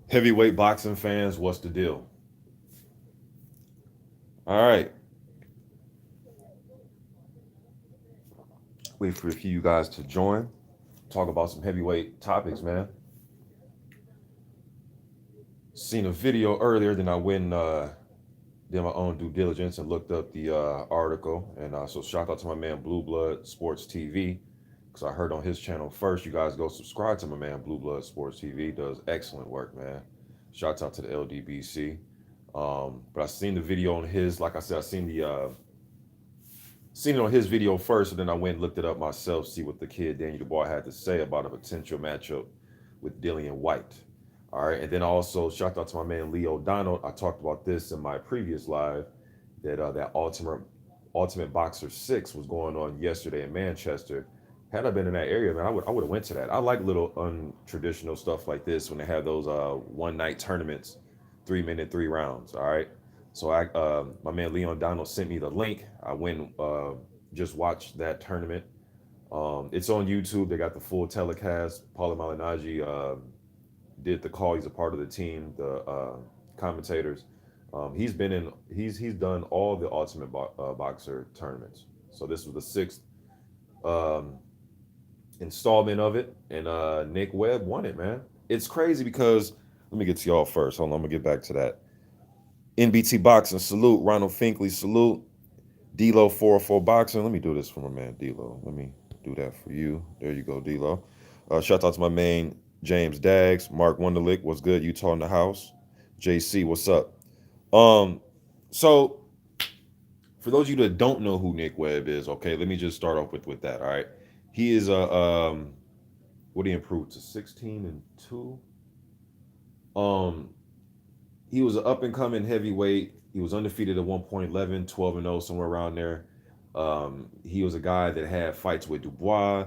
Heavyweight boxing fans, what's the deal? All right, wait for a few of you guys to join. Talk about some heavyweight topics, man. Seen a video earlier, then I went and did my own due diligence and looked up the article. And so shout out to my man Blue Blood Sports TV because I heard on his channel first. You guys go subscribe to my man Blue Blood Sports TV. Does excellent work, man. Shouts out to the LDBC. But I seen the video on his. Like I said, I seen it on his video first, and then I went and looked it up myself, see what the kid Daniel Dubois had to say about a potential matchup with Dillian Whyte. All right, and then also shout out to my man Leo Donald. I talked about this in my previous live that that Ultimate Boxer 6 was going on yesterday in Manchester. Had I been in that area, man, I would have went to that. I like little untraditional stuff like this when they have those one night tournaments, 3 minute, 3 rounds. All right, so my man Leon Donald sent me the link. I went just watched that tournament. It's on YouTube. They got the full telecast. Paula Malignaggi did the call. He's a part of the team, the commentators. He's been in. He's done all the Boxer tournaments. So this was the sixth um, installment of it, and Nick Webb won it. Man, it's crazy because let me get to y'all first. Hold on, I'm gonna get back to that. NBT Boxing salute. Ronald Finkley salute. D'Lo 404 Boxing. Let me do this for my man D'Lo. Let me do that for you. There you go, D'Lo. Shout out to my main James Daggs. Mark Wunderlich, what's good? Utah in the house. JC, what's up? Um, so for those of you that don't know who Nick Webb is, okay, let me just start off with that. All right, he is a what he improved to 16-2. Um, he was an up and coming heavyweight. He was undefeated at one point, 11, 12-0, somewhere around there. He was a guy that had fights with Dubois,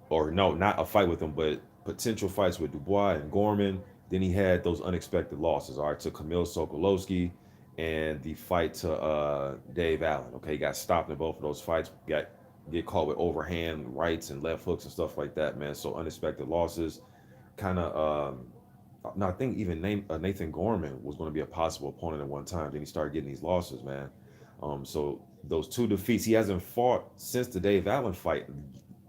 or no, not a fight with him, but potential fights with Dubois and Gorman. Then he had those unexpected losses, all right, to Kamil Sokolowski and the fight to Dave Allen. Okay, he got stopped in both of those fights, get caught with overhand rights and left hooks and stuff like that, man. So unexpected losses, kind of no, I think even Nathan Gorman was going to be a possible opponent at one time. Then he started getting these losses, man. So those two defeats, he hasn't fought since the Dave Allen fight.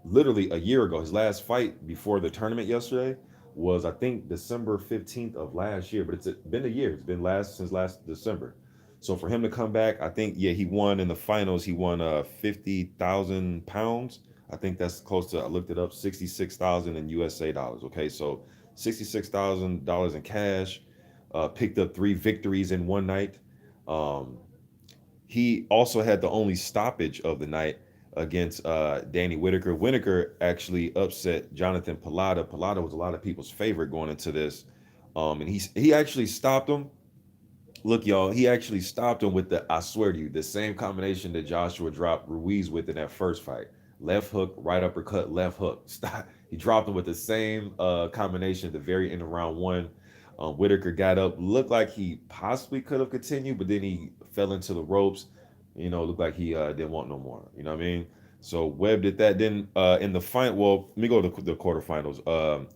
Literally a year ago, his last fight before the tournament yesterday was I think December 15th of last year. But it's been a year. It's been since last December. So for him to come back, I think he won in the finals. He won 50,000 pounds. I think that's close to I looked it up 66,000 in USA dollars. Okay, so $66,000 in cash. Picked up 3 victories in one night. Um, he also had the only stoppage of the night against Danny Whitaker. Whitaker actually upset Jonathan Pilata. Pilata was a lot of people's favorite going into this, and he actually stopped him. Look, y'all, he actually stopped him with the I swear to you the same combination that Joshua dropped Ruiz with in that first fight. Left hook, right uppercut, left hook. Stop. He dropped him with the same combination at the very end of round one. Whitaker got up, looked like he possibly could have continued, but then he fell into the ropes. Looked like he didn't want no more. You know what I mean? So Webb did that. Then in the fight, well, let me go to the quarterfinals.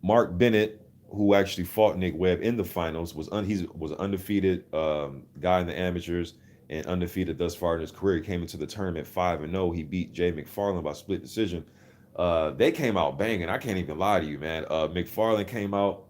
Mark Bennett, who actually fought Nick Webb in the finals, he was an undefeated guy in the amateurs and undefeated thus far in his career. He came into the tournament 5-0. He beat Jay McFarland by split decision. They came out banging. I can't even lie to you, man. McFarland came out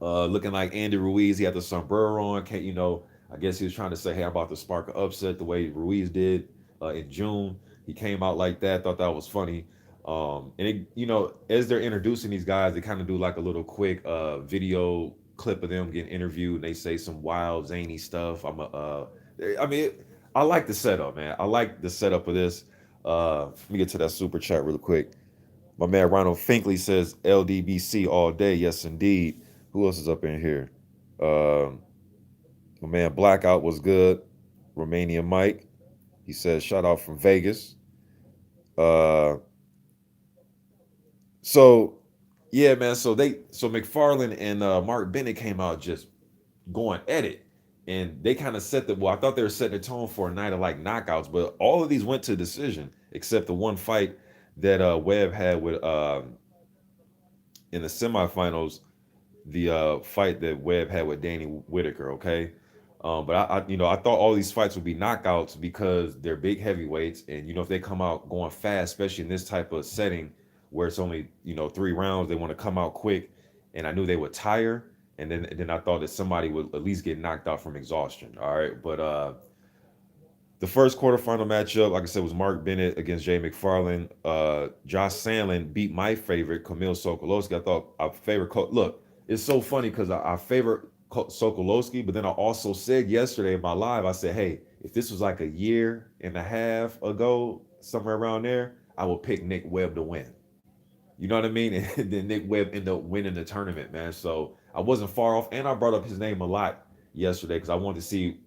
looking like Andy Ruiz. He had the sombrero on. I guess he was trying to say, hey, I'm about to spark an upset the way Ruiz did in June. He came out like that. Thought that was funny. As they're introducing these guys, they kind of do like a little quick video clip of them getting interviewed, and they say some wild, zany stuff. I mean, I like the setup, man. I like the setup of this. Let me get to that super chat real quick. My man Ronald Finkley says LDBC all day. Yes, indeed. Who else is up in here? My man Blackout was good. Romania Mike. He says shout out from Vegas. Uh, so yeah, man. So McFarland and Mark Bennett came out just going at it, and they kind of set the. Well, I thought they were setting the tone for a night of like knockouts, but all of these went to decision except the one fight that Webb had with in the semifinals. the fight that Webb had with Danny Whitaker. Okay, but I thought all these fights would be knockouts because they're big heavyweights, and if they come out going fast, especially in this type of setting where it's only 3 rounds, they want to come out quick, and I knew they would tire, and then I thought that somebody would at least get knocked out from exhaustion. All right, but the first quarterfinal matchup, like I said, was Mark Bennett against Jay McFarland. Josh Sandlin beat my favorite, Kamil Sokolowski. I thought I favorite. Look, it's so funny because I favorite Sokolowski, but then I also said yesterday in my live, I said, hey, if this was like a year and a half ago, somewhere around there, I would pick Nick Webb to win. You know what I mean? And then Nick Webb ended up winning the tournament, man. So I wasn't far off, and I brought up his name a lot yesterday because I wanted to see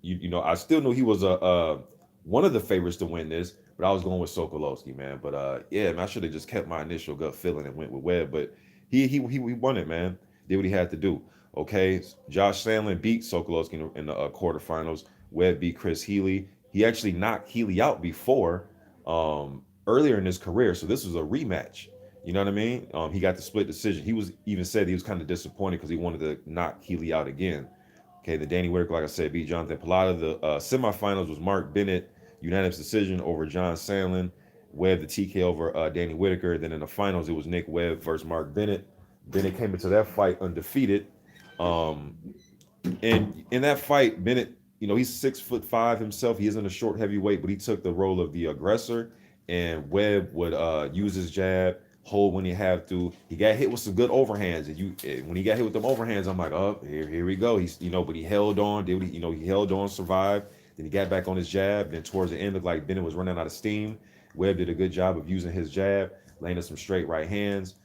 I still knew he was a one of the favorites to win this, but I was going with Sokolowski, man. But yeah, man, I should have just kept my initial gut feeling and went with Webb. But he won it, man. Did what he had to do. Okay, Josh Sandlin beat Sokolowski in the quarterfinals. Webb beat Chris Healy. He actually knocked Healy out before, earlier in his career, so this was a rematch. You know what I mean? He got the split decision. He was even said he was kind of disappointed because he wanted to knock Healy out again. Okay, the Danny Whitaker, like I said, beat Jonathan Pilata. The semifinals was Mark Bennett, unanimous decision over John Sandlin. Webb, the TK over Danny Whitaker. Then in the finals, it was Nick Webb versus Mark Bennett. Bennett came into that fight undefeated. Um, and in that fight, Bennett, he's 6'5" himself. He isn't a short heavyweight, but he took the role of the aggressor. And Webb would use his jab, hold when he have to. He got hit with some good overhands, and when he got hit with them overhands, I'm like, oh, here we go. He's but he held on, did what he held on, survived. Then he got back on his jab. Then towards the end, looked like Bennett was running out of steam. Webb did a good job of using his jab, landing some straight right hands.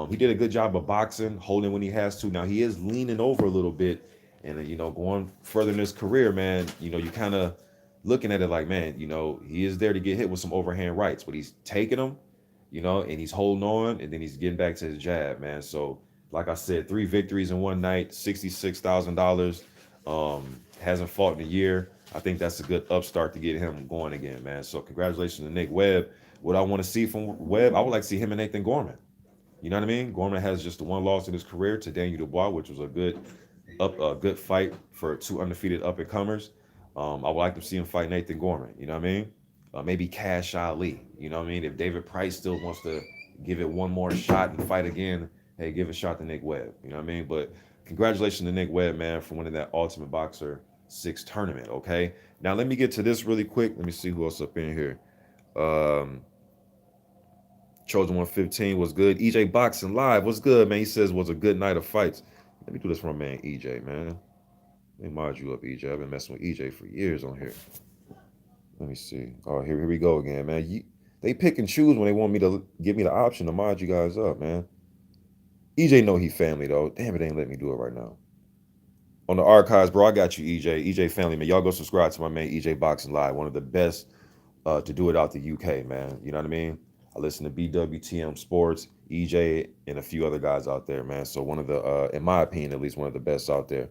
He did a good job of boxing, holding when he has to. Now he is leaning over a little bit, and going further in his career, man. You kind of looking at it like, man, he is there to get hit with some overhand rights, but he's taking them, and he's holding on, and then he's getting back to his jab, man. So, like I said, 3 victories in one night, $66,000. Hasn't fought in a year. I think that's a good upstart to get him going again, man. So, congratulations to Nick Webb. What I want to see from Webb, I would like to see him and Nathan Gorman. You know what I mean? Gorman has just the one loss in his career to Daniel Dubois, which was a good fight for 2 undefeated up and comers. I would like to see him fight Nathan Gorman. You know what I mean? Maybe Cash Ali. You know what I mean? If David Price still wants to give it one more shot and fight again, hey, give a shot to Nick Webb. You know what I mean? But congratulations to Nick Webb, man, for winning that Ultimate Boxer 6 tournament. Okay. Now let me get to this really quick. Let me see who else up in here. Chosen 115 was good. EJ Boxing Live was good, man. He says was a good night of fights. Let me do this for my man EJ, man. Let me mod you up, EJ. I've been messing with EJ for years on here. Let me see. Oh, here we go again, man. They pick and choose when they want me to give me the option to mod you guys up, man. EJ know he family though. Damn, it ain't let me do it right now. On the archives, bro, I got you, EJ. EJ family, man. Y'all go subscribe to my man EJ Boxing Live. One of the best to do it out the UK, man. You know what I mean? I listen to BWTM Sports, EJ, and a few other guys out there, man. So one of the, in my opinion, at least one of the best out there.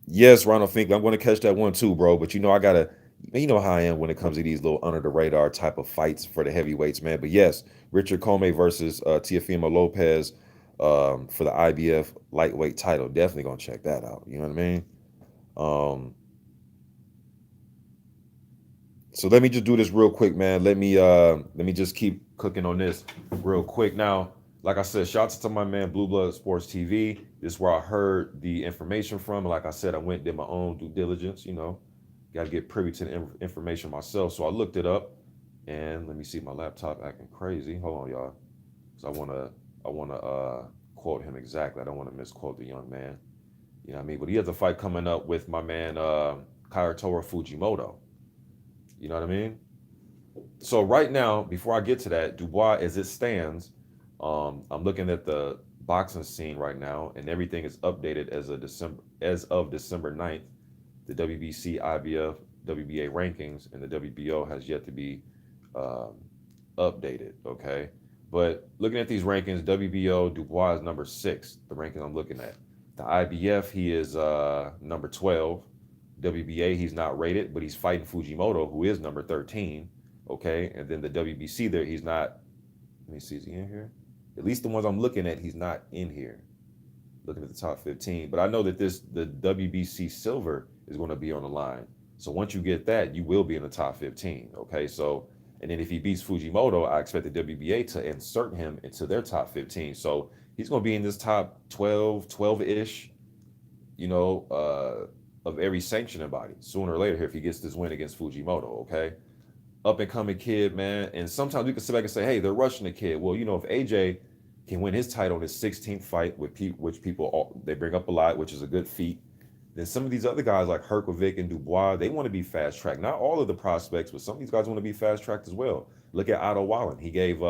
Yes, Ronald Fink, I'm going to catch that one too, bro. But I gotta, how I am when it comes to these little under the radar type of fights for the heavyweights, man. But yes, Richard Comey versus Teofimo Lopez for the IBF lightweight title. Definitely gonna check that out. You know what I mean? So let me just do this real quick, man. Let me just keep cooking on this real quick. Now, like I said, shout out to my man Blue Blood Sports TV. This is where I heard the information from. Like I said, I went and did my own due diligence. Got to get privy to the information myself. So I looked it up, and let me see, my laptop acting crazy. Hold on, y'all, because I wanna quote him exactly. I don't want to misquote the young man. You know what I mean? But he has a fight coming up with my man Kairatora Fujimoto. You know what I mean? So right now, before I get to that, Dubois, as it stands, I'm looking at the boxing scene right now, and everything is updated as of December 9th. The WBC, IBF, WBA rankings, and the WBO has yet to be updated. Okay, but looking at these rankings, WBO Dubois is number 6. The ranking I'm looking at. The IBF, he is number 12. WBA, he's not rated, but he's fighting Fujimoto, who is number 13. Okay, and then the WBC there, he's not. Let me see, is he in here? At least the ones I'm looking at, he's not in here. Looking at the top 15. But I know that the WBC silver is going to be on the line. So once you get that, you will be in the top 15. Okay. So, and then if he beats Fujimoto, I expect the WBA to insert him into their top 15. So he's going to be in this top 12, 12-ish, of every sanctioning body sooner or later if he gets this win against Fujimoto. Okay. Up and coming kid, man. And sometimes we can sit back and say, hey, they're rushing the kid. Well, if AJ can win his title in his 16th fight, which people they bring up a lot, which is a good feat, then some of these other guys like Herkovic and Dubois, they want to be fast tracked. Not all of the prospects, but some of these guys want to be fast tracked as well. Look at Otto Wallen. He gave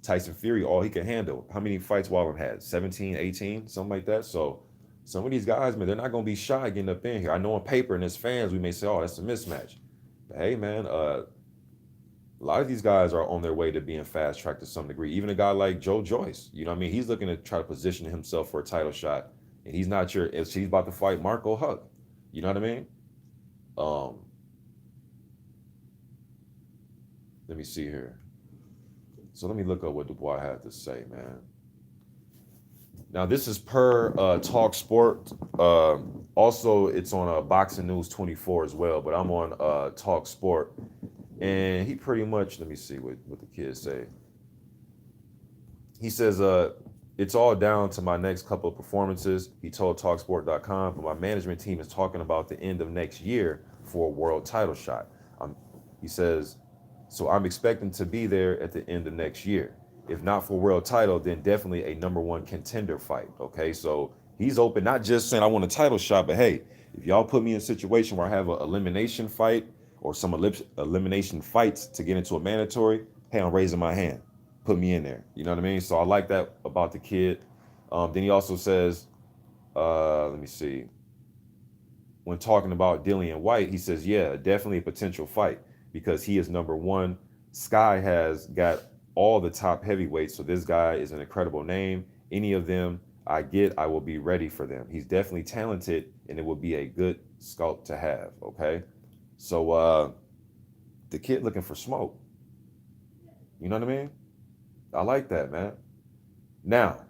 Tyson Fury all he could handle. How many fights Wallen had? 17, 18, something like that. So some of these guys, man, they're not going to be shy getting up in here. I know on paper and as fans, we may say, oh, that's a mismatch. But hey, man, a lot of these guys are on their way to being fast tracked to some degree. Even a guy like Joe Joyce, you know what I mean? He's looking to try to position himself for a title shot. And he's not sure if he's about to fight Marco Huck. You know what I mean? Um, Let me see here. So let me look up what Dubois had to say, man. Now this is per Talk Sport. Also, it's on Boxing News 24 as well, but I'm on Talk Sport. And he pretty much, let me see what the kids say. He says, it's all down to my next couple of performances. He told Talksport.com, but my management team is talking about the end of next year for a world title shot. He says, so I'm expecting to be there at the end of next year. If not for world title, then definitely a number one contender fight. Okay, so he's open, not just saying I want a title shot, but hey, if y'all put me in a situation where I have an elimination fight or some elimination fights to get into a mandatory, hey, I'm raising my hand. Put me in there. You know what I mean? So I like that about the kid. Then he also says, let me see. When talking about Dillian Whyte, he says, yeah, definitely a potential fight because he is number one. Sky has got all the top heavyweights, so this guy is an incredible name. Any of them I will be ready for them. He's definitely talented, and it will be a good sculpt to have, okay? So the kid looking for smoke. You know what I mean? I like that, man. Now,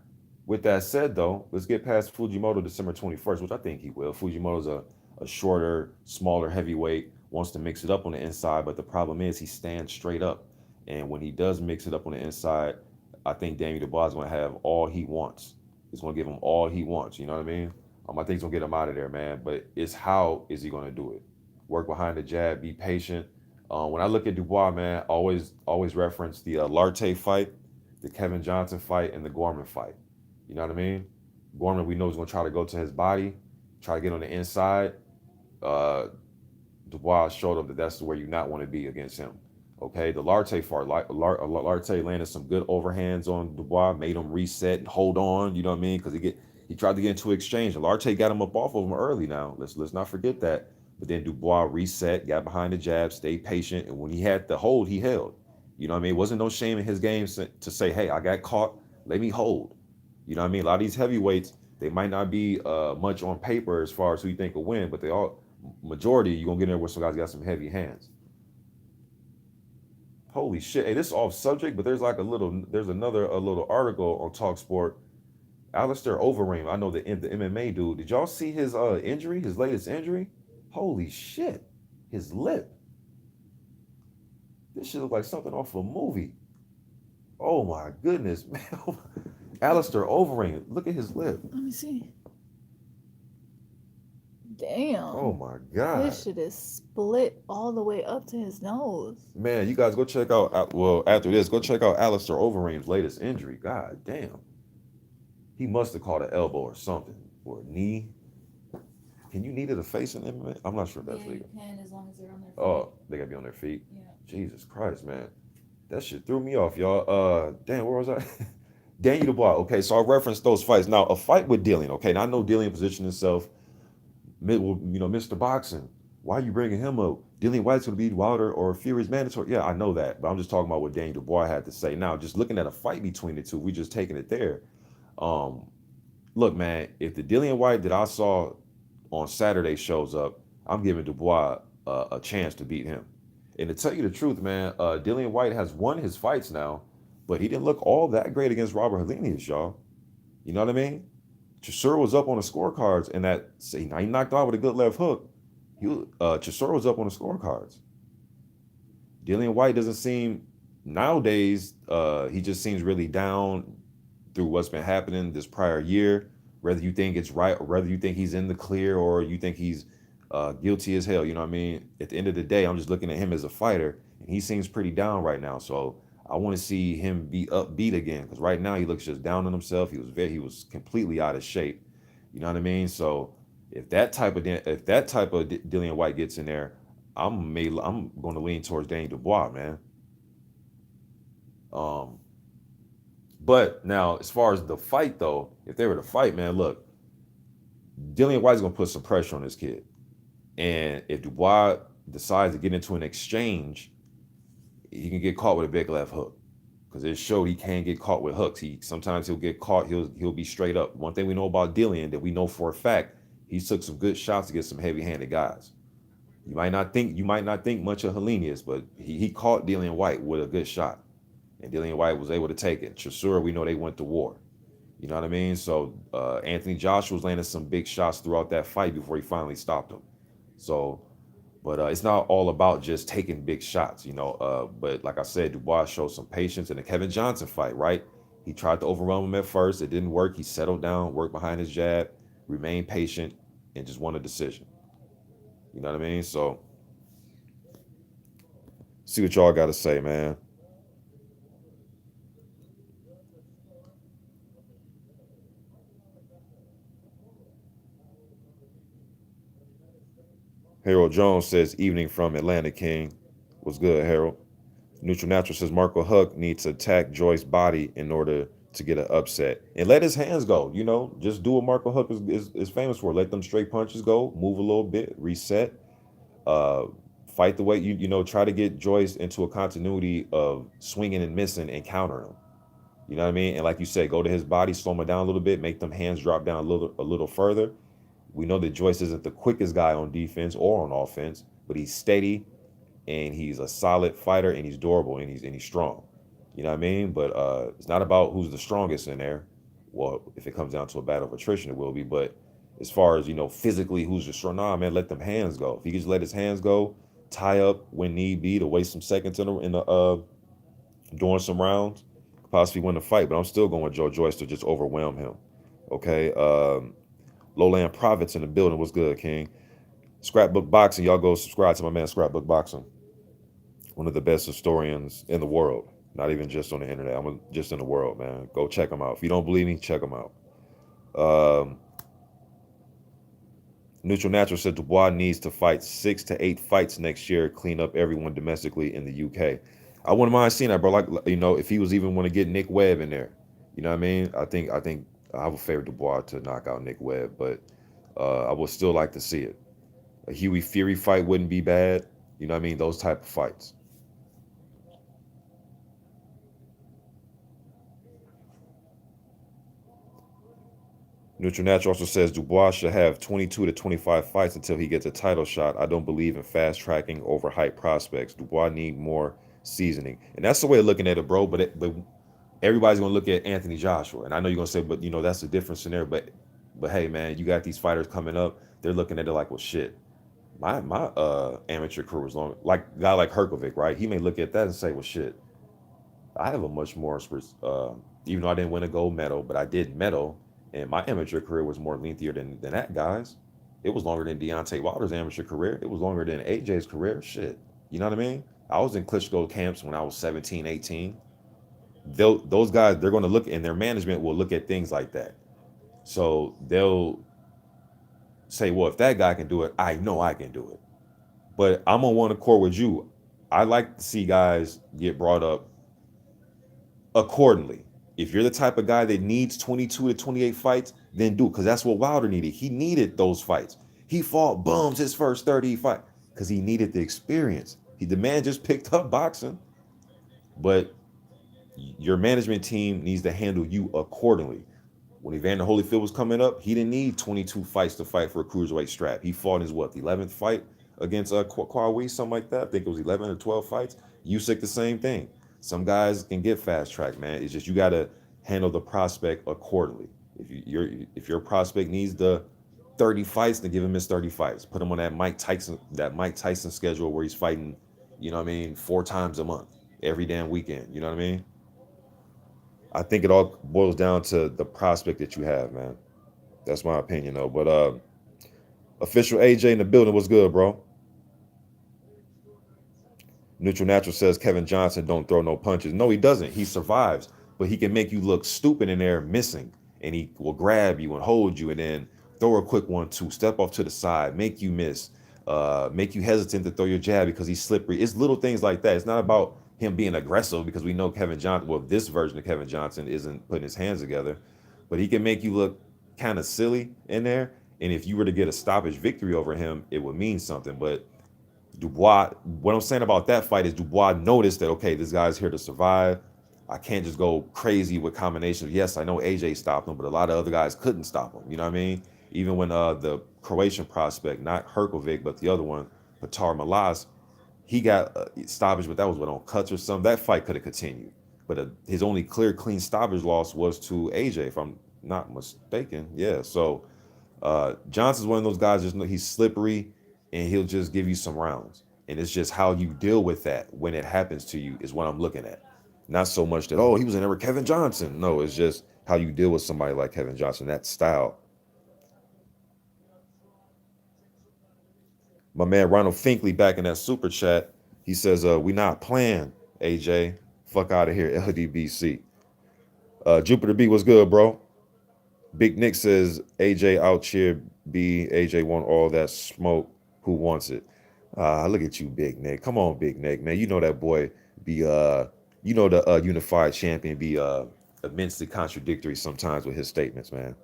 with that said, though, let's get past Fujimoto December 21st, which I think he will. Fujimoto's a shorter, smaller heavyweight, wants to mix it up on the inside, but the problem is he stands straight up. And when he does mix it up on the inside, I think Daniel Dubois is going to have all he wants. He's going to give him all he wants. You know what I mean? I think he's going to get him out of there, man. But it's how is he going to do it? Work behind the jab, be patient. When I look at Dubois, man, always reference the Larte fight, the Kevin Johnson fight, and the Gorman fight. You know what I mean? Gorman, we know he's going to try to go to his body, try to get on the inside. Dubois showed him that that's where you not want to be against him. Okay, the Larte fight, Larte landed some good overhands on Dubois, made him reset and hold on. You know what I mean? Because he tried to get into exchange. Larte got him up off of him early. Now let's not forget that. But then Dubois reset, got behind the jab, stayed patient, and when he had the hold, he held. You know what I mean? It wasn't no shame in his game to say, hey, I got caught, let me hold. You know what I mean? A lot of these heavyweights, they might not be much on paper as far as who you think will win, but they all, majority, you're going to get in there where some guys got some heavy hands. Holy shit. Hey, this is off subject, but there's another little article on TalkSport. Alistair Overeem, I know the MMA dude. Did y'all see his injury, his latest injury? Holy shit. His lip. This shit look like something off a movie. Oh my goodness, man. Alistair Overeem, look at his lip. Let me see. Damn. Oh my God. This shit is split all the way up to his nose. Man, you guys go check out, after this, go check out Alistair Overeem's latest injury. God damn. He must have caught an elbow or something, or a knee. Can you knee to the face in MMA? I'm not sure if that's legal. You can, as long as they're on their feet. Oh, they gotta be on their feet? Yeah. Jesus Christ, man. That shit threw me off, y'all. Damn, where was I? Daniel Dubois. Okay, so I referenced those fights. Now, a fight with Dillian, okay? Now, I know Dillian positioned himself, Mr. Boxing. Why are you bringing him up? Dillian Whyte's going to be Wilder or Fury's mandatory. Yeah, I know that, but I'm just talking about what Daniel Dubois had to say. Now, just looking at a fight between the two, we just taking it there. Look, man, if the Dillian Whyte that I saw on Saturday shows up, I'm giving Dubois a chance to beat him. And to tell you the truth, man, Dillian Whyte has won his fights now, but he didn't look all that great against Robert Helenius, y'all. You know what I mean? Chisora was up on the scorecards, and that see now he knocked out with a good left hook. Chisora was up on the scorecards. Dillian Whyte doesn't seem nowadays. He just seems really down through what's been happening this prior year. Whether you think it's right, or whether you think he's in the clear, or you think he's guilty as hell. You know what I mean? At the end of the day, I'm just looking at him as a fighter, and he seems pretty down right now. So I want to see him be upbeat again, because right now he looks just down on himself. He was completely out of shape. You know what I mean? So if that type of Dillian Whyte gets in there, I'm going to lean towards Danny Dubois, man. Um, but now as far as the fight though, if they were to fight, man, look, Dillian White's going to put some pressure on this kid, and if Dubois decides to get into an exchange, he can get caught with a big left hook. Because it showed he can get caught with hooks. He sometimes he'll get caught. He'll be straight up. One thing we know about Dillian that we know for a fact, he took some good shots against some heavy-handed guys. You might not think much of Helenius, but he caught Dillian Whyte with a good shot, and Dillian Whyte was able to take it. Chisora, we know they went to war. You know what I mean? So Anthony Joshua was landing some big shots throughout that fight before he finally stopped him. So, but it's not all about just taking big shots, you know. But like I said, Dubois showed some patience in the Kevin Johnson fight, right? He tried to overwhelm him at first. It didn't work. He settled down, worked behind his jab, remained patient, and just won a decision. You know what I mean? So, see what y'all got to say, man. Harold Jones says, evening from Atlanta, King. What's good, Harold? Neutral Natural says, Marco Huck needs to attack Joyce's body in order to get an upset. And let his hands go, you know. Just do what Marco Huck is famous for. Let them straight punches go, move a little bit, reset. Uh, Fight the way, you know, try to get Joyce into a continuity of swinging and missing and countering him. You know what I mean? And like you said, go to his body, slow him down a little bit, make them hands drop down a little further. We know that Joyce isn't the quickest guy on defense or on offense, but he's steady and he's a solid fighter and he's durable and he's strong. You know what I mean? But it's not about who's the strongest in there. Well, if it comes down to a battle of attrition, it will be. But as far as, you know, physically who's the strong, nah, man, let them hands go. If he can just let his hands go, tie up when need be to waste some seconds in the during some rounds, possibly win the fight. But I'm still going with Joe Joyce to just overwhelm him. Okay. Lowland Profits in the building. What's good, King? Scrapbook Boxing. Y'all go subscribe to my man Scrapbook Boxing. One of the best historians in the world. Not even just on the internet. I'm just in the world, man. Go check him out. If you don't believe me, check him out. Um, Neutral Natural said Dubois needs to fight 6 to 8 fights next year, clean up everyone domestically in the UK. I wouldn't mind seeing that, bro. Like, you know, if he was even want to get Nick Webb in there, you know what I mean? I think I would favor Dubois to knock out Nick Webb, but I would still like to see it. A Huey Fury fight wouldn't be bad. You know what I mean? Those type of fights. Neutral Natural also says Dubois should have 22 to 25 fights until he gets a title shot. I don't believe in fast tracking overhyped prospects. Dubois need more seasoning, and that's the way of looking at it, bro. But everybody's gonna look at Anthony Joshua, and I know you're gonna say, but you know that's a different scenario. But hey, man, you got these fighters coming up. They're looking at it like, well, shit. My amateur career was long. Like a guy like Herkovic, right? He may look at that and say, well, shit. I have a much more, even though I didn't win a gold medal, but I did medal, and my amateur career was more lengthier than that guy's. It was longer than Deontay Wilder's amateur career. It was longer than AJ's career. Shit. You know what I mean? I was in Klitschko camps when I was 17, 18. Those guys, they're going to look, and their management will look at things like that. So they'll say, well, if that guy can do it, I know I can do it. But I'm on one accord with you. I like to see guys get brought up accordingly. If you're the type of guy that needs 22 to 28 fights, then do, because that's what Wilder needed. He needed those fights. He fought bums his first 30 fight because he needed the experience. The man just picked up boxing, but your management team needs to handle you accordingly. When Evander Holyfield was coming up, he didn't need 22 fights to fight for a cruiserweight strap. He fought in his what, the 11th fight against Kwawi, something like that. I think it was 11 or 12 fights. Usyk the same thing. Some guys can get fast track, man. It's just you gotta handle the prospect accordingly. If your prospect needs the 30 fights, then give him his 30 fights. Put him on that Mike Tyson schedule where he's fighting, you know what I mean, 4 times a month, every damn weekend. You know what I mean? I think it all boils down to the prospect that you have, man. That's my opinion though. But official AJ in the building, what's good, bro? Neutral Natural says Kevin Johnson don't throw no punches. No, he doesn't. He survives, but he can make you look stupid in there missing, and he will grab you and hold you, and then throw a quick 1-2, step off to the side, make you miss, make you hesitant to throw your jab because he's slippery. It's little things like that. It's not about him being aggressive because we know Kevin Johnson. Well, this version of Kevin Johnson isn't putting his hands together, but he can make you look kind of silly in there. And if you were to get a stoppage victory over him, it would mean something. But Dubois, what I'm saying about that fight is Dubois noticed that, okay, this guy's here to survive. I can't just go crazy with combinations. Yes, I know AJ stopped him, but a lot of other guys couldn't stop him. You know what I mean? Even when the Croatian prospect, not Herkovic, but the other one, Petar Malas, he got stoppage, but that was what, on cuts or something. That fight could have continued. But his only clear, clean stoppage loss was to AJ, if I'm not mistaken. Yeah, so Johnson's one of those guys, just he's slippery and he'll just give you some rounds. And it's just how you deal with that when it happens to you is what I'm looking at. Not so much that, oh, he was in there with Kevin Johnson. No, it's just how you deal with somebody like Kevin Johnson, that style. My man Ronald Finkley back in that super chat. He says, we not playing, AJ. Fuck out of here, LDBC. Jupiter B, what's good, bro? Big Nick says AJ out cheer B. AJ want all that smoke. Who wants it? Look at you, Big Nick. Come on, Big Nick, man. You know that boy be the unified champion be immensely contradictory sometimes with his statements, man.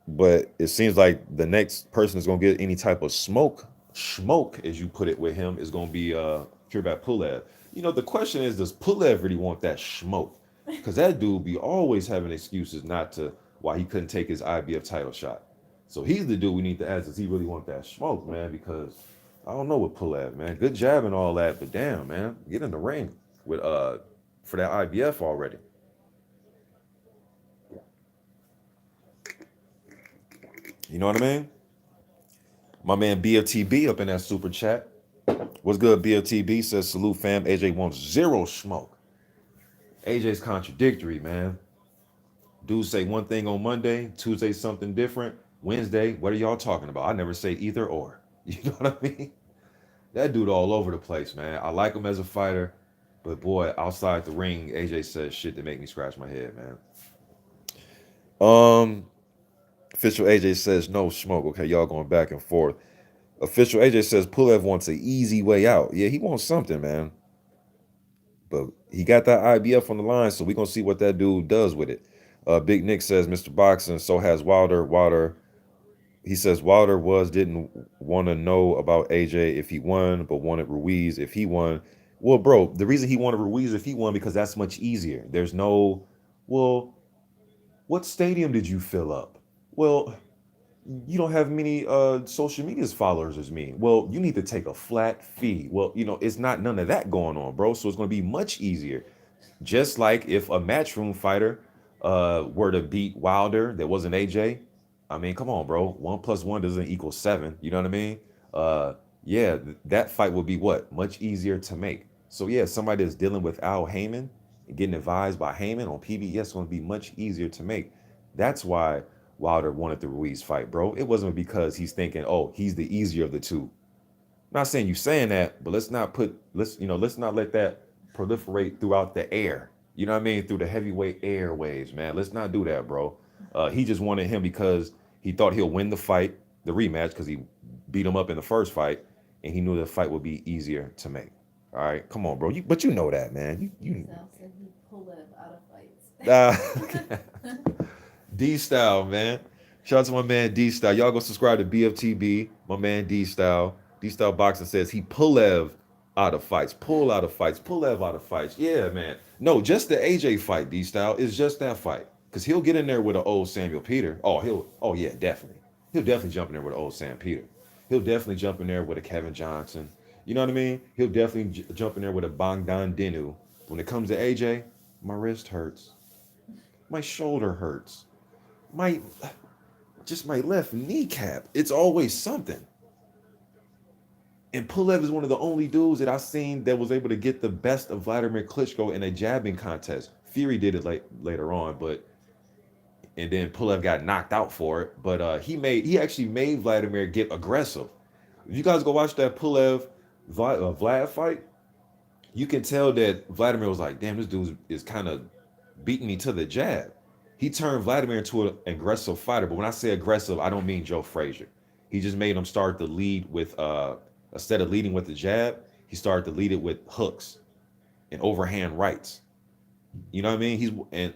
But it seems like the next person that's gonna get any type of smoke, as you put it, with him is gonna be Kirbat Pulev. You know, the question is, does Pulev really want that smoke? Because that dude be always having excuses not to why he couldn't take his IBF title shot. So he's the dude we need to ask, does he really want that smoke, man? Because I don't know with Pulev, man. Good jab and all that, but damn, man, get in the ring with for that IBF already. You know what I mean? My man BFTB up in that super chat. What's good, BFTB? Says salute fam. AJ wants zero smoke. AJ's contradictory, man. Dudes say one thing on Monday, Tuesday something different, Wednesday, what are y'all talking about? I never say either or. You know what I mean? That dude all over the place, man. I like him as a fighter, but boy, outside the ring, AJ says shit that make me scratch my head, man. Official AJ says no smoke. Okay, y'all going back and forth. Official AJ says Pulev wants an easy way out. Yeah, he wants something, man. But he got that IBF on the line, so we're going to see what that dude does with it. Big Nick says, Mr. Boxing, so has Wilder. He says Wilder didn't want to know about AJ if he won, but wanted Ruiz if he won. Well, bro, the reason he wanted Ruiz if he won, because that's much easier. There's no, well, what stadium did you fill up? Well, you don't have many social media's followers as me. Well, you need to take a flat fee. Well, it's not none of that going on, bro. So it's going to be much easier. Just like if a matchroom fighter were to beat Wilder that wasn't AJ. I mean, come on, bro. 1 + 1 doesn't equal 7. You know what I mean? Yeah, that fight would be what? Much easier to make. So yeah, somebody that's dealing with Al Heyman and getting advised by Heyman on PBS is going to be much easier to make. That's why Wilder wanted the Ruiz fight, bro. It wasn't because he's thinking, oh, he's the easier of the two. I'm not saying you saying that, but let's not let that proliferate throughout the air. You know what I mean? Through the heavyweight airwaves, man. Let's not do that, bro. He just wanted him because he thought he'll win the fight, the rematch, because he beat him up in the first fight, and he knew the fight would be easier to make. All right, come on, bro. But you know that, man. You. Sal said he pull Webb out of fights. D Style, man. Shout out to my man D Style. Y'all go subscribe to BFTB. My man D Style. D Style Boxing says he Pulev out of fights. Pull out of fights. Pulev out of fights. Yeah, man. No, just the AJ fight, D Style. It's just that fight. Because he'll get in there with an old Samuel Peter. Oh yeah, definitely. He'll definitely jump in there with an old Sam Peter. He'll definitely jump in there with a Kevin Johnson. You know what I mean? He'll definitely jump in there with a Bangdan Dinu. When it comes to AJ, my wrist hurts, my shoulder hurts, my just my left kneecap. It's always something. And Pulev is one of the only dudes that I've seen that was able to get the best of Vladimir Klitschko in a jabbing contest. Fury did it later on, but and then Pulev got knocked out for it. But he actually made Vladimir get aggressive. If you guys go watch that Pulev Vlad fight, you can tell that Vladimir was like, damn, this dude is kind of beating me to the jab. He turned Vladimir into an aggressive fighter. But when I say aggressive, I don't mean Joe Frazier. He just made him start to lead with, instead of leading with the jab, he started to lead it with hooks and overhand rights. You know what I mean? And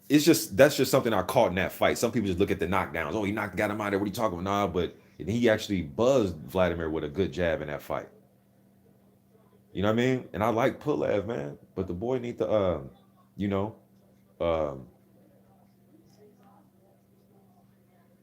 it's just, that's just something I caught in that fight. Some people just look at the knockdowns. Oh, he got him out there. What are you talking about? Nah, but he actually buzzed Vladimir with a good jab in that fight. You know what I mean? And I like Pulev, man, but the boy need to, you know, um,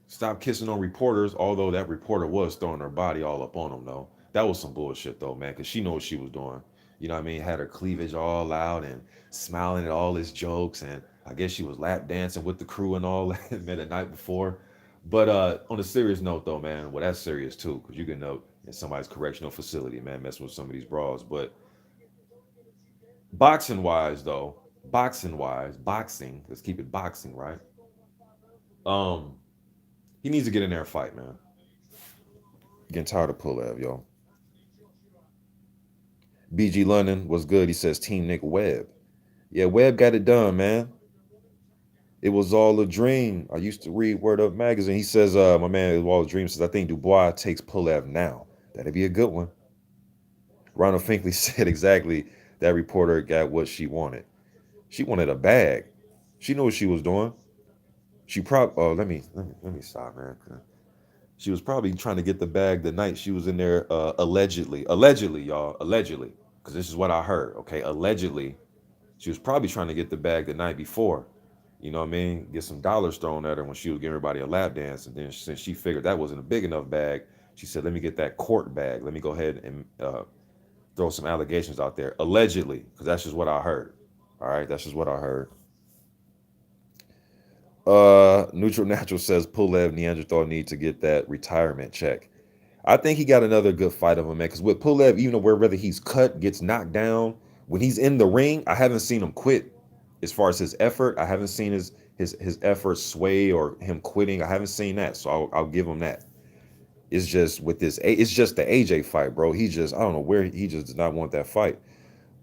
stop kissing on reporters. Although that reporter was throwing her body all up on him, though. That was some bullshit, though, man, because she knew what she was doing. You know what I mean? Had her cleavage all out and smiling at all his jokes, and I guess she was lap dancing with the crew and all that man, the night before. But on a serious note, though, man, well, that's serious too, because you can know in somebody's correctional facility, man, messing with some of these bras. But boxing wise, though, boxing. Let's keep it boxing, right? Um, he needs to get in there and fight, man. Getting tired of Pulev, yo. BG London was good. He says Team Nick Webb. Yeah, Webb got it done, man. It was all a dream. I used to read Word Up magazine. He says, my man, it was all a dream. Says, I think Dubois takes Pulev now. That'd be a good one. Ronald Finkley said exactly that reporter got what she wanted. She wanted a bag. She knew what she was doing. She probably. Oh, let me stop, man. She was probably trying to get the bag the night she was in there, allegedly, y'all, allegedly, because this is what I heard. Okay, allegedly, she was probably trying to get the bag the night before. You know what I mean? Get some dollars thrown at her when she was giving everybody a lap dance, and then since she figured that wasn't a big enough bag, she said, "Let me get that court bag. Let me go ahead and throw some allegations out there, allegedly, because that's just what I heard. All right, that's just what I heard." Neutral Natural says Pulev Neanderthal need to get that retirement check. I think he got another good fight of him, man. Because with Pulev, even though whether he's cut, gets knocked down, when he's in the ring, I haven't seen him quit. As far as his effort, I haven't seen his effort sway or him quitting. I haven't seen that, so I'll give him that. It's just with this, it's just the AJ fight, bro. He just, I don't know where he just did not want that fight.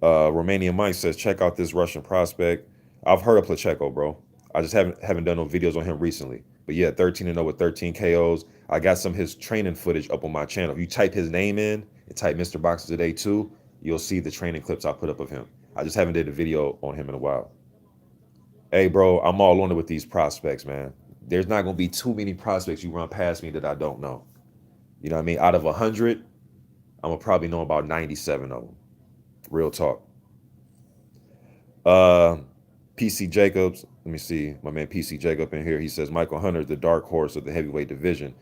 Romanian Mike says, check out this Russian prospect. I've heard of Pacheco, bro. I just haven't done no videos on him recently. But yeah, 13-0 with 13 KOs. I got some of his training footage up on my channel. If you type his name in and type Mr. Boxer Today 2, you'll see the training clips I put up of him. I just haven't did a video on him in a while. Hey, bro, I'm all on it with these prospects, man. There's not gonna be too many prospects you run past me that I don't know. You know what I mean? Out of 100, I'm gonna probably know about 97 of them. Real talk. Uh, PC Jacobs. Let me see. My man PC Jacob in here. He says Michael Hunter is the dark horse of the heavyweight division.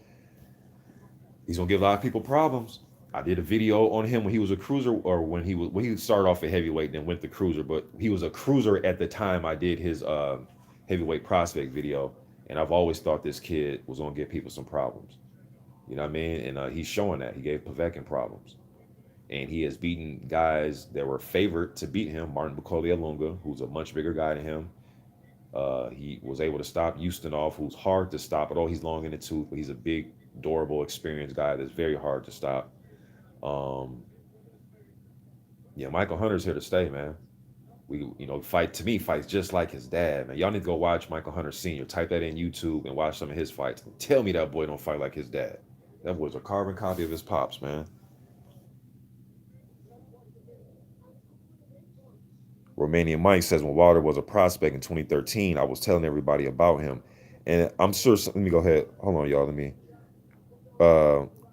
He's gonna give a lot of people problems. I did a video on him when he was a cruiser, or when he started off at heavyweight, then went to cruiser. But he was a cruiser at the time I did his heavyweight prospect video, and I've always thought this kid was gonna give people some problems. You know what I mean? And he's showing that he gave Povetkin problems, and he has beaten guys that were favored to beat him. Martin Bukolia Lunga, who's a much bigger guy than him. He was able to stop Ustinov, who's hard to stop. Although he's long in the tooth, but he's a big, durable, experienced guy that's very hard to stop. Um, yeah, Michael Hunter's here to stay, man. Fight to me fights just like his dad, man. Y'all need to go watch Michael Hunter Sr. Type that in YouTube and watch some of his fights. Tell me that boy don't fight like his dad. That boy's a carbon copy of his pops, man. Romanian Mike says when Wilder was a prospect in 2013, I was telling everybody about him, and I'm sure. Let me go ahead. Hold on, y'all. Let me.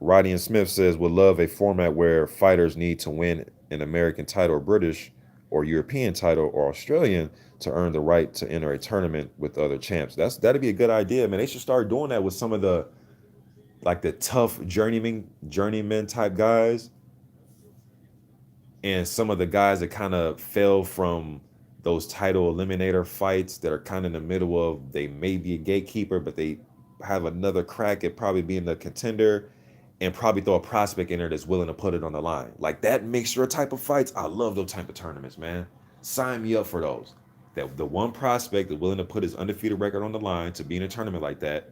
Roddy and Smith says would love a format where fighters need to win an American title, or British, or European title, or Australian to earn the right to enter a tournament with other champs. That'd be a good idea, man. They should start doing that with some of the tough journeyman type guys. and some of the guys that kind of fell from those title eliminator fights that are kind of in the middle of they may be a gatekeeper, but they have another crack at probably being the contender and probably throw a prospect in there that's willing to put it on the line. Like that mixture type of fights, I love those type of tournaments, man. Sign me up for those. That the one prospect that's willing to put his undefeated record on the line to be in a tournament like that,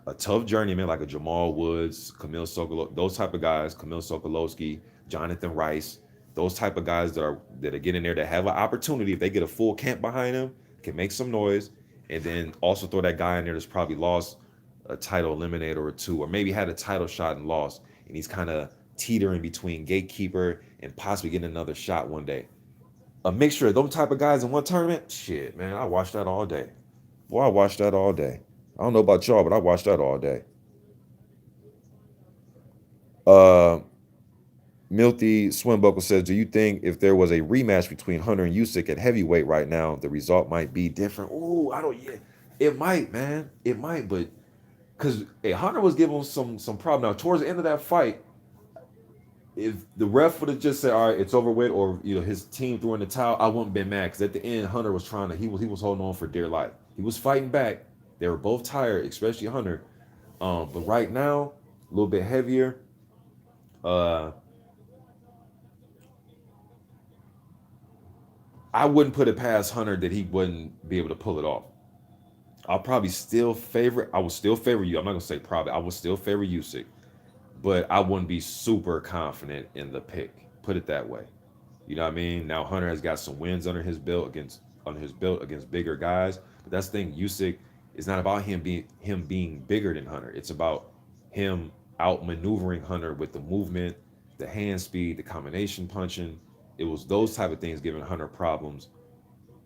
a tough journeyman like a Jamal Woods, Camille Sokolo, those type of guys, Camille Sokolowski, Jonathan Rice, those type of guys that are getting there that have an opportunity if they get a full camp behind them, can make some noise, and then also throw that guy in there that's probably lost a title eliminator or two, or maybe had a title shot and lost, and he's kind of teetering between gatekeeper and possibly getting another shot one day. A mixture of those type of guys in one tournament, shit, man, I watch that all day. Boy, I watch that all day. I don't know about y'all, but I watch that all day. Uh, Milty Swimbuckle says, "Do you think if there was a rematch between Hunter and Usyk at heavyweight right now, the result might be different?" Ooh, I don't. Yeah, it might, man. It might, but because Hunter was giving him some problem. Now, towards the end of that fight, if the ref would have just said, "All right, it's over with," or his team threw in the towel, I wouldn't have been mad. Because at the end, Hunter was trying to. He was holding on for dear life. He was fighting back. They were both tired, especially Hunter. But right now, a little bit heavier. Uh, I wouldn't put it past Hunter that he wouldn't be able to pull it off. I'll probably still favor. I would still favor you. I'm not gonna say probably. I would still favor Usyk, but I wouldn't be super confident in the pick. Put it that way. You know what I mean? Now Hunter has got some wins under his belt against bigger guys. But that's the thing. Usyk is not about him being bigger than Hunter. It's about him outmaneuvering Hunter with the movement, the hand speed, the combination punching. It was those type of things giving Hunter problems,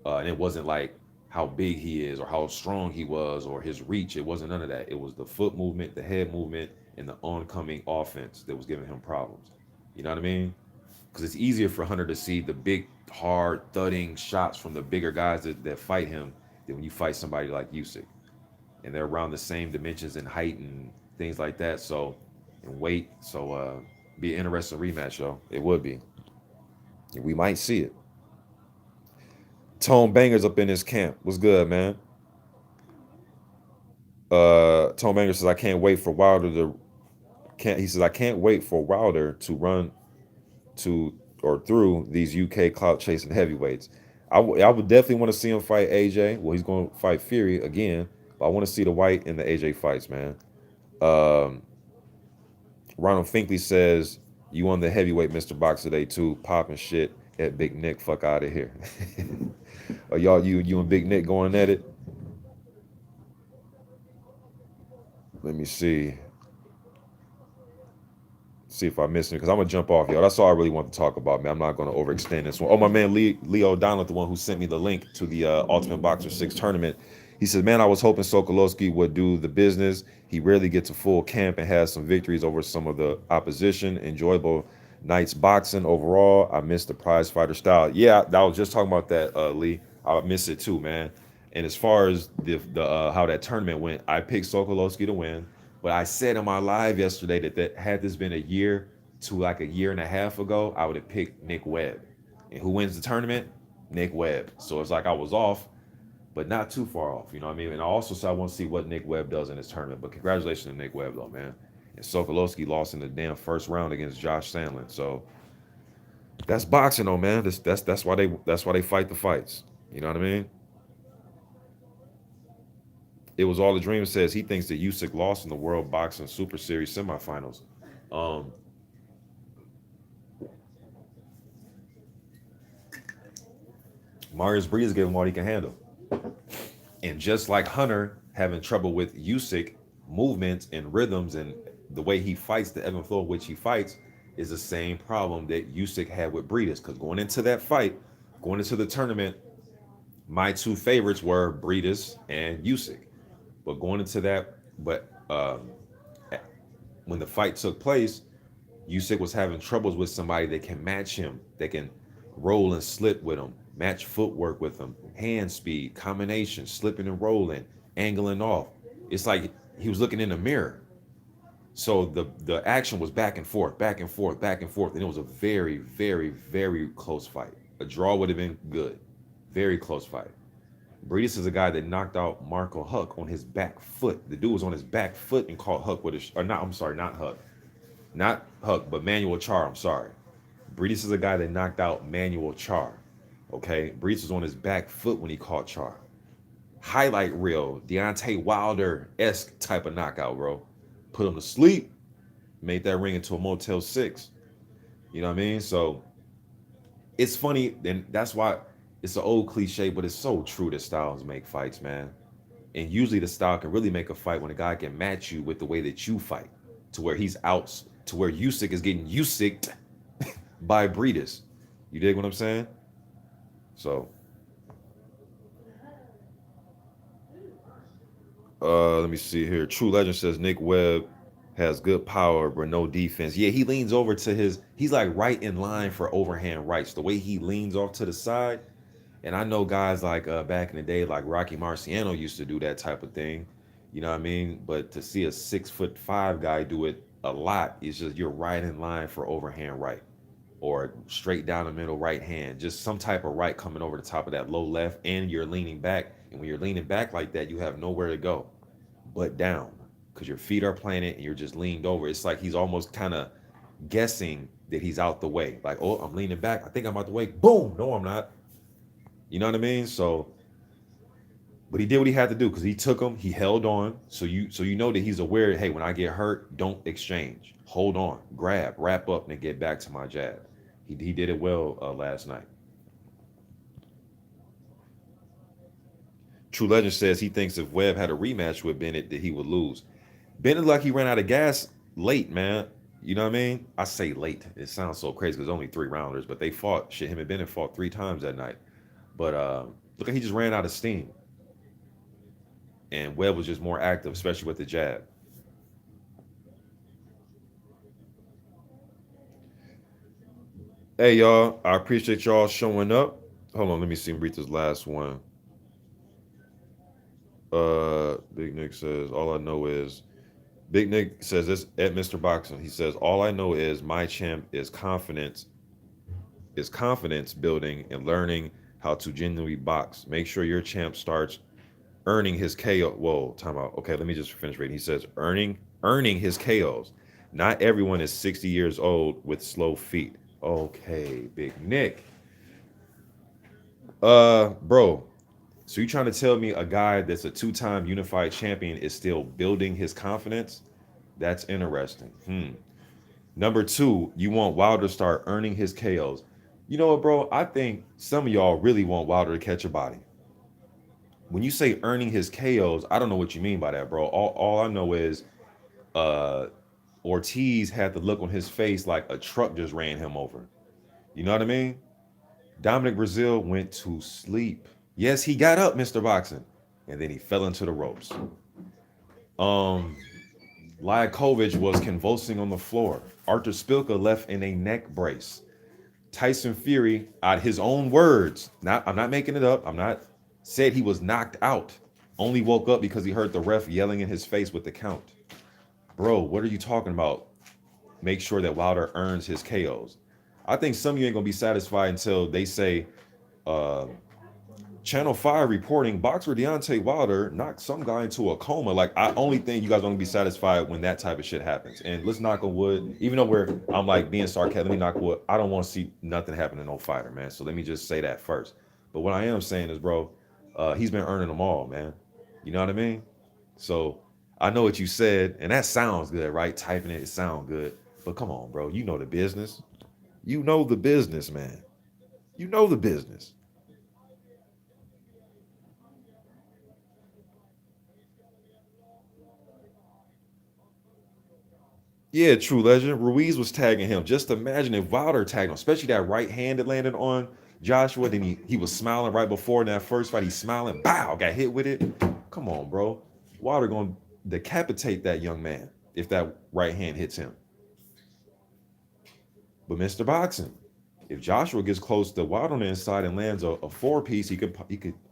and it wasn't like how big he is or how strong he was or his reach. It wasn't none of that. It was the foot movement, the head movement, and the oncoming offense that was giving him problems. You know what I mean? Because it's easier for Hunter to see the big, hard, thudding shots from the bigger guys that fight him than when you fight somebody like Usyk. And they're around the same dimensions in height and things like that. So, and weight. So, be an interesting rematch, though. It would be. We might see it. Tone Bangers up in his camp. What's good, man? Tone Banger says, I can't wait for Wilder to can't he says, I can't wait for Wilder to run to or through these UK clout chasing heavyweights. I would definitely want to see him fight AJ. Well, he's going to fight Fury again, but I want to see the Whyte and the AJ fights, man. Um, Ronald Finkley says, you on the heavyweight Mr. Box today too, popping shit at Big Nick. Fuck out of here. Are y'all you and Big Nick going at it? Let me see if I missed it because I'm gonna jump off, y'all. That's all I really want to talk about, man. I'm not gonna overextend this one. Oh, my man Leo O'Donnell, the one who sent me the link to the Ultimate Boxer 6 tournament. He said, man, I was hoping Sokolowski would do the business. He rarely gets a full camp and has some victories over some of the opposition. Enjoyable nights boxing overall. I miss the prize fighter style. Yeah, I was just talking about that, Lee. I miss it too, man. And as far as the how that tournament went, I picked Sokolowski to win. But I said in my live yesterday that had this been a year to like a year and a half ago, I would have picked Nick Webb. And who wins the tournament? Nick Webb. So it's like I was off, but not too far off. You know what I mean? And I also said I want to see what Nick Webb does in this tournament. But congratulations to Nick Webb, though, man. And Sokolowski lost in the damn first round against Josh Sandlin. So that's boxing, though, man. That's why they fight the fights. You know what I mean? It was all a dream. Says he thinks that Usyk lost in the World Boxing Super Series semifinals. Um, Marius Breeze gave him all he can handle. And just like Hunter having trouble with Usyk movements and rhythms and the way he fights, the ebb and flow of which he fights, is the same problem that Usyk had with Breedis. Because going into that fight, going into the tournament, my two favorites were Breedis and Usyk. But going into that, when the fight took place, Usyk was having troubles with somebody that can match him, that can roll and slip with him, match footwork with him, hand speed, combination, slipping and rolling, angling off. It's like he was looking in the mirror. So the action was back and forth, back and forth, back and forth, and it was a very, very, very close fight. A draw would have been good. Very close fight. Breedis is a guy that knocked out Marco Huck on his back foot. The dude was on his back foot and caught Huck with a, or not, I'm sorry, not Huck. Not Huck, but Manuel Char, I'm sorry. Breedis is a guy that knocked out Manuel Char. Okay? Breedis was on his back foot when he caught Char. Highlight reel, Deontay Wilder-esque type of knockout, bro. Put him to sleep. Made that ring into a Motel 6. You know what I mean? So it's funny, and that's why it's an old cliche, but it's so true that styles make fights, man. And usually the style can really make a fight when a guy can match you with the way that you fight, to where he's out, to where Usyk is getting Usycked by Breedis. You dig what I'm saying? So, let me see here. True Legend says Nick Webb has good power but no defense. Yeah, he leans over to his. He's like right in line for overhand rights. The way he leans off to the side. And I know guys like back in the day, like Rocky Marciano used to do that type of thing. You know what I mean? But to see a 6'5" guy do it a lot, it's just you're right in line for overhand right or straight down the middle right hand. Just some type of right coming over the top of that low left, and you're leaning back. And when you're leaning back like that, you have nowhere to go but down because your feet are planted and you're just leaned over. It's like he's almost kind of guessing that he's out the way. Like, oh, I'm leaning back. I think I'm out the way. Boom. No, I'm not. You know what I mean? So, but he did what he had to do because he took him. He held on. So you know that he's aware. Hey, when I get hurt, don't exchange. Hold on, grab, wrap up, and then get back to my jab. He did it well last night. True Legend says he thinks if Webb had a rematch with Bennett that he would lose. Bennett like he ran out of gas late, man. You know what I mean? I say late. It sounds so crazy because only 3 rounders, but they fought. Shit, him and Bennett fought 3 times that night. But look like he just ran out of steam. And Webb was just more active, especially with the jab. Hey y'all, I appreciate y'all showing up. Hold on, let me see read this last one. Big Nick says, all I know is Big Nick says this at Mr. Boxing. He says, all I know is my champ is confidence building and learning how to genuinely box. Make sure your champ starts earning his KO. Whoa, time out. Okay, let me just finish reading. He says, earning his KOs. Not everyone is 60 years old with slow feet. Okay, Big Nick. Bro, so you trying to tell me a guy that's a 2-time unified champion is still building his confidence? That's interesting. Number 2, you want Wilder to start earning his KOs. You know what, bro? I think some of y'all really want Wilder to catch a body. When you say earning his KOs, I don't know what you mean by that, bro. All I know is Ortiz had the look on his face like a truck just ran him over. You know what I mean? Dominic Brazil went to sleep. Yes, he got up, Mr. Boxing, and then he fell into the ropes. Liakovic was convulsing on the floor. Arthur Spilka left in a neck brace. Tyson Fury, out his own words, I'm not making it up. Said he was knocked out. Only woke up because he heard the ref yelling in his face with the count. Bro, what are you talking about? Make sure that Wilder earns his KOs. I think some of you ain't gonna be satisfied until they say, Channel 5 reporting boxer Deontay Wilder knocked some guy into a coma. Like, I only think you guys are gonna be satisfied when that type of shit happens. And let's knock on wood. Even though I'm like being sarcastic, let me knock on wood. I don't want to see nothing happen to no fighter, man. So let me just say that first. But what I am saying is, bro, he's been earning them all, man. You know what I mean? So I know what you said, and that sounds good, right? Typing it sounds good. But come on, bro. You know the business. You know the business, man. You know the business. Yeah, True Legend. Ruiz was tagging him. Just imagine if Wilder tagged him, especially that right hand that landed on Joshua. Then he was smiling right before in that first fight. He's smiling. Bow, got hit with it. Come on, bro. Wilder gonna decapitate that young man if that right hand hits him. But Mr. Boxing, if Joshua gets close to Wilder on the inside and lands a 4-piece, he could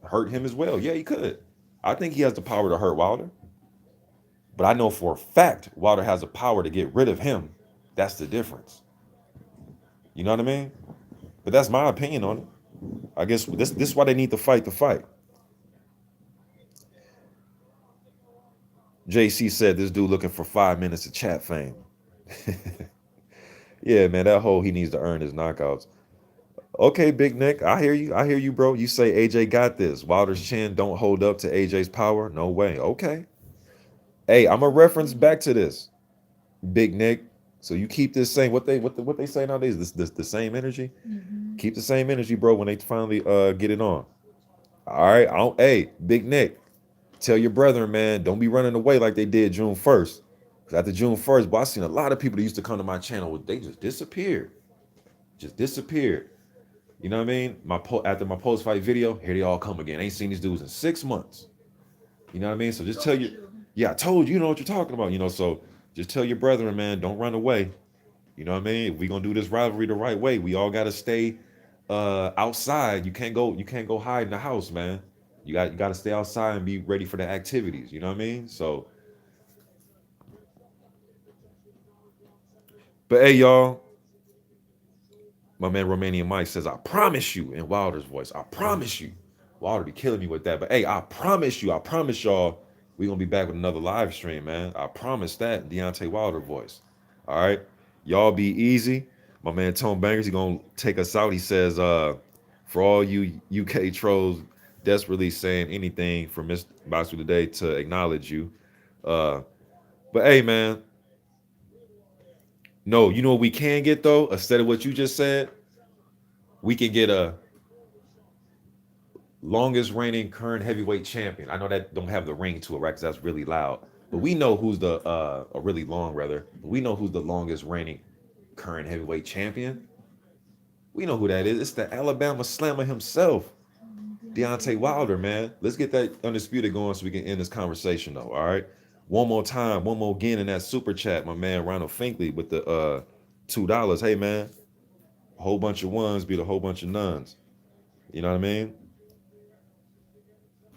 hurt him as well. Yeah, he could. I think he has the power to hurt Wilder. But I know for a fact Wilder has a power to get rid of him. That's the difference. You know what I mean? But that's my opinion on it. I guess this is why they need to fight the fight. JC said this dude looking for 5 minutes of chat fame. Yeah, man, that whole he needs to earn his knockouts. Okay, Big Nick, I hear you. I hear you, bro. You say AJ got this. Wilder's chin don't hold up to AJ's power. No way. Okay. Hey, I'm a reference back to this, Big Nick. So you keep this same what they say nowadays. This the same energy. Mm-hmm. Keep the same energy, bro. When they finally get it on. All right. I don't, hey, Big Nick, tell your brethren, man, don't be running away like they did June 1st. Because after June 1st, boy, I seen a lot of people that used to come to my channel. They just disappeared. Just disappeared. You know what I mean? After my post fight video, here they all come again. I ain't seen these dudes in 6 months. You know what I mean? So just tell you, yeah, I told you, you know what you're talking about. So just tell your brethren, man, don't run away. You know what I mean? If we gonna do this rivalry the right way, we all gotta stay outside. You can't go hide in the house, man. You gotta stay outside and be ready for the activities. You know what I mean? So, but hey, y'all, my man Romanian Mike says, I promise you in Wilder's voice, I promise you. Wilder be killing me with that. But hey, I promise you, I promise y'all, we gonna be back with another live stream, man. I promise that in Deontay Wilder voice. All right. Y'all be easy. My man Tone Bangers, he gonna take us out. He says, for all you UK trolls desperately saying anything for Mr. Boxer today to acknowledge you. Uh, but hey, man, no, you know what we can get though? Instead of what you just said, we can get a longest reigning current heavyweight champion. I know that don't have the ring to it, right? Because that's really loud. But we know who's the or really long rather. But we know who's the longest reigning current heavyweight champion. We know who that is. It's the Alabama Slammer himself, Deontay Wilder, man. Let's get that undisputed going so we can end this conversation though. All right. One more time, one more again in that super chat, my man Ronald Finkley with the $2. Hey man, a whole bunch of ones beat a whole bunch of nuns. You know what I mean?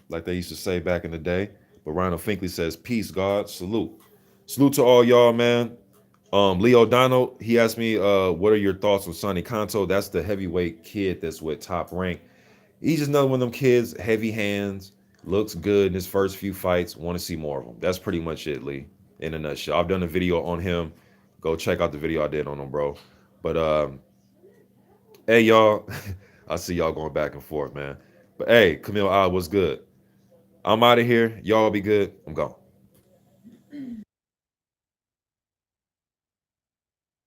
Like they used to say back in the day. But Ronald Finkley says, peace, God, salute. Salute to all y'all, man. Leo Donald, he asked me, what are your thoughts on Sonny Kanto? That's the heavyweight kid that's with Top Rank. He's just another one of them kids, heavy hands, looks good in his first few fights. Want to see more of him. That's pretty much it, Lee, in a nutshell. I've done a video on him. Go check out the video I did on him, bro. But hey, y'all, I see y'all going back and forth, man. But hey, Camille, what's good? I'm out of here. Y'all be good. I'm gone.